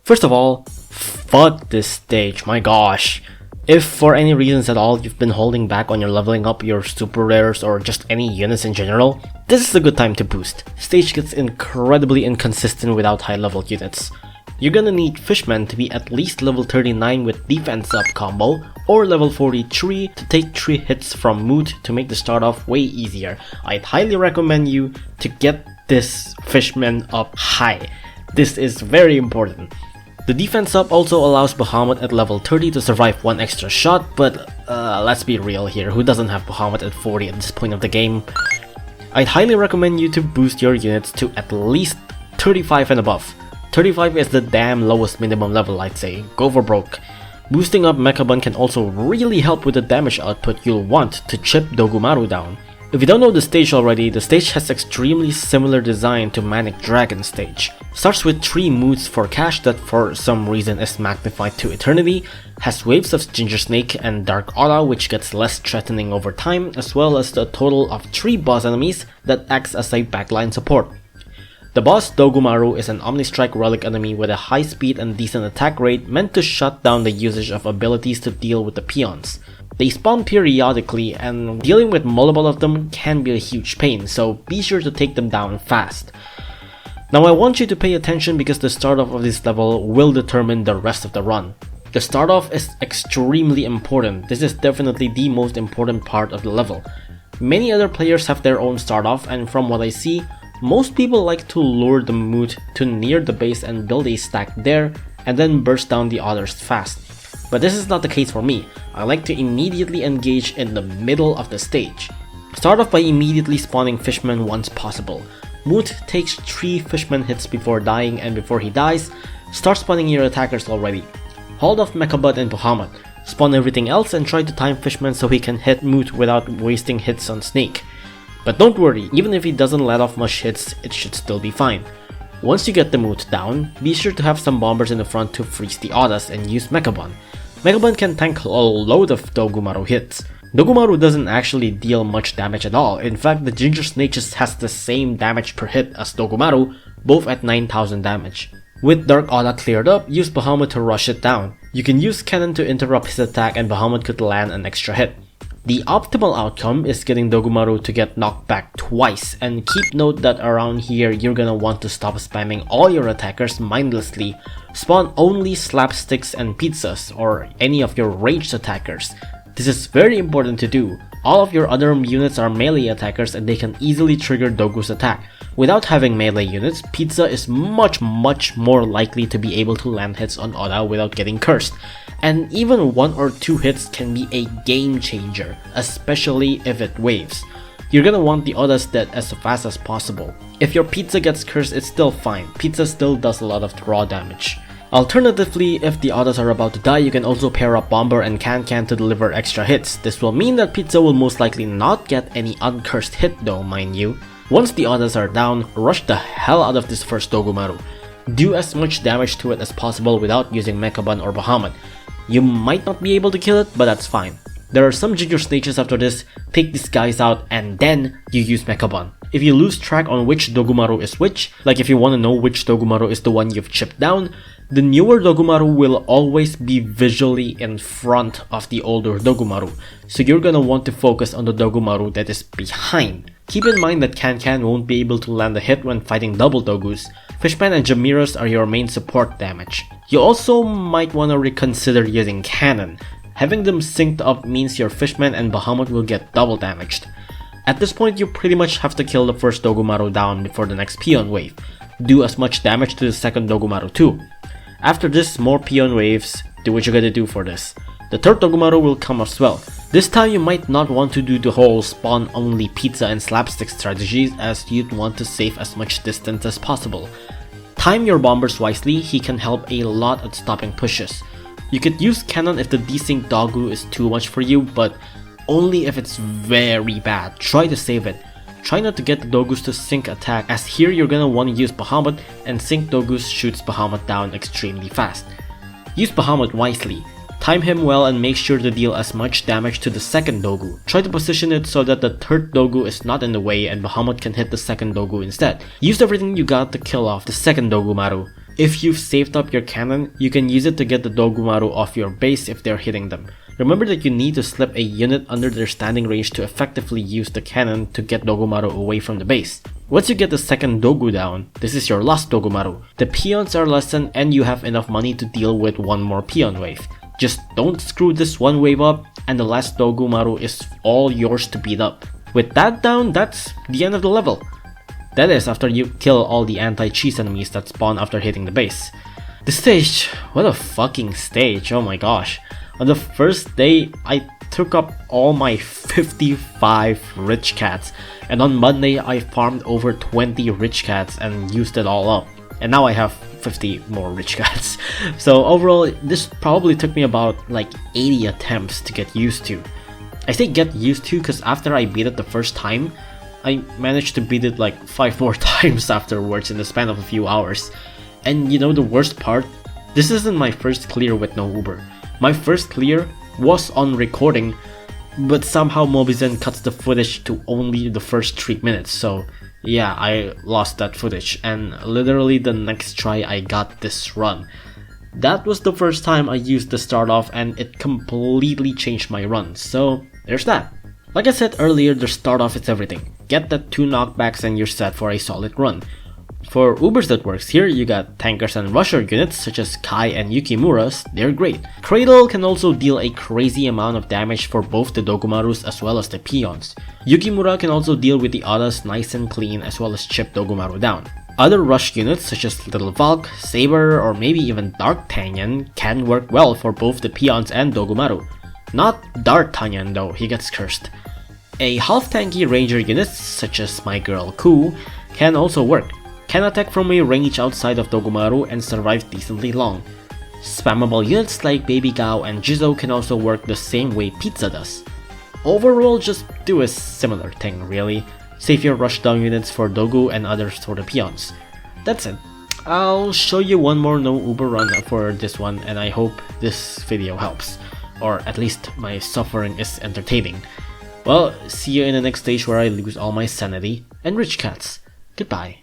First of all, fuck this stage, my gosh. If for any reasons at all you've been holding back on your leveling up your super rares or just any units in general, this is a good time to boost. Stage gets incredibly inconsistent without high level units. You're gonna need Fishmen to be at least level 39 with defense up combo, or level 43 to take 3 hits from Moot to make the start off way easier. I'd highly recommend you to get this Fishman up high. This is very important. The defense up also allows Bahamut at level 30 to survive one extra shot, but let's be real here, who doesn't have Bahamut at 40 at this point of the game? I'd highly recommend you to boost your units to at least 35 and above. 35 is the damn lowest minimum level, I'd say. Go for broke. Boosting up Mechabun can also really help with the damage output you'll want to chip Dogumaru down. If you don't know the stage already, the stage has extremely similar design to Manic Dragon stage. Starts with 3 moods for cash that for some reason is magnified to eternity, has waves of Ginger Snake and Dark Aura which gets less threatening over time, as well as a total of 3 boss enemies that acts as a backline support. The boss Dogumaru is an Omnistrike relic enemy with a high speed and decent attack rate meant to shut down the usage of abilities to deal with the peons. They spawn periodically and dealing with multiple of them can be a huge pain, so be sure to take them down fast. Now I want you to pay attention because the start off of this level will determine the rest of the run. The start off is extremely important. This is definitely the most important part of the level. Many other players have their own start off, and from what I see, most people like to lure the Moot to near the base and build a stack there and then burst down the others fast. But this is not the case for me. I like to immediately engage in the middle of the stage. Start off by immediately spawning Fishmen once possible. Moot takes 3 Fishmen hits before dying, and before he dies, start spawning your attackers already. Hold off Mechabud and Bahamut. Spawn everything else and try to time Fishman so he can hit Moot without wasting hits on Snake. But don't worry, even if he doesn't let off much hits, it should still be fine. Once you get the Moot down, be sure to have some bombers in the front to freeze the Odas and use Mechabun. Mechabun can tank a load of Dogumaru hits. Dogumaru doesn't actually deal much damage at all. In fact, the Ginger Snake just has the same damage per hit as Dogumaru, both at 9000 damage. With Dark Aura cleared up, use Bahamut to rush it down. You can use Cannon to interrupt his attack and Bahamut could land an extra hit. The optimal outcome is getting Dogumaru to get knocked back twice, and keep note that around here you're gonna want to stop spamming all your attackers mindlessly. Spawn only slapsticks and pizzas or any of your ranged attackers. This is very important to do. All of your other units are melee attackers and they can easily trigger Dogu's attack. Without having melee units, Pizza is much more likely to be able to land hits on Oda without getting cursed. And even 1 or 2 hits can be a game changer, especially if it waves. You're gonna want the Odas dead as fast as possible. If your Pizza gets cursed, it's still fine. Pizza still does a lot of raw damage. Alternatively, if the Odas are about to die, you can also pair up Bomber and Can to deliver extra hits. This will mean that Pizza will most likely not get any uncursed hit though, mind you. Once the Odas are down, rush the hell out of this first Dogumaru. Do as much damage to it as possible without using Mechabun or Bahamut. You might not be able to kill it, but that's fine. There are some Ginger Snakes after this, take these guys out and then you use Mechabun. If you lose track on which Dogumaru is which, like if you want to know which Dogumaru is the one you've chipped down, the newer Dogumaru will always be visually in front of the older Dogumaru, so you're gonna want to focus on the Dogumaru that is behind. Keep in mind that Can won't be able to land a hit when fighting double Dogus. Fishman and Jamiros are your main support damage. You also might want to reconsider using Cannon. Having them synced up means your Fishman and Bahamut will get double damaged. At this point, you pretty much have to kill the first Dogumaru down before the next Peon wave. Do as much damage to the second Dogumaru too. After this, more Peon waves, do what you gotta do for this. The third Dogumaru will come as well. This time you might not want to do the whole spawn only pizza and slapstick strategies, as you'd want to save as much distance as possible. Time your bombers wisely, he can help a lot at stopping pushes. You could use Cannon if the desync Dogu is too much for you, but only if it's very bad. Try to save it. Try not to get the Dogus to sync attack, as here you're gonna want to use Bahamut, and sync Dogus shoots Bahamut down extremely fast. Use Bahamut wisely. Time him well and make sure to deal as much damage to the second Dogu. Try to position it so that the third Dogu is not in the way and Bahamut can hit the second Dogu instead. Use everything you got to kill off the second Dogumaru. If you've saved up your cannon, you can use it to get the Dogumaru off your base if they're hitting them. Remember that you need to slip a unit under their standing range to effectively use the cannon to get Dogumaru away from the base. Once you get the second Dogu down, this is your last Dogumaru. The peons are lessened and you have enough money to deal with one more peon wave. Just don't screw this one wave up and the last Dogumaru is all yours to beat up. With that down, that's the end of the level. That is after you kill all the anti-cheese enemies that spawn after hitting the base. The stage, what a fucking stage, oh my gosh. On the first day, I took up all my 55 rich cats, and on Monday I farmed over 20 rich cats and used it all up. And now I have 50 more rich cats. So overall, this probably took me about like 80 attempts to get used to. I say get used to because after I beat it the first time, I managed to beat it like 5 more times afterwards in the span of a few hours. And you know the worst part? This isn't my first clear with no Uber. My first clear was on recording, but somehow Mobizen cuts the footage to only the first 3 minutes, so yeah, I lost that footage, and literally the next try I got this run. That was the first time I used the start off and it completely changed my run, so there's that. Like I said earlier, the start off is everything. Get that 2 knockbacks and you're set for a solid run. For Ubers that works here, you got tankers and rusher units such as Kai and Yukimura's, they're great. Cradle can also deal a crazy amount of damage for both the Dogumarus as well as the peons. Yukimura can also deal with the others nice and clean as well as chip Dogumaru down. Other rush units such as Little Valk, Saber, or maybe even Dark Tanyan can work well for both the peons and Dogumaru. Not Dark Tanyan though, he gets cursed. A half tanky ranger units such as my girl Ku can also work. Can attack from a range outside of Dogumaru and survive decently long. Spammable units like Baby Gao and Jizo can also work the same way Pizza does. Overall, just do a similar thing really. Save your rushdown units for Dogu and others for the peons. That's it. I'll show you one more no Uber run for this one and I hope this video helps. Or at least my suffering is entertaining. Well, see you in the next stage where I lose all my sanity and rich cats. Goodbye.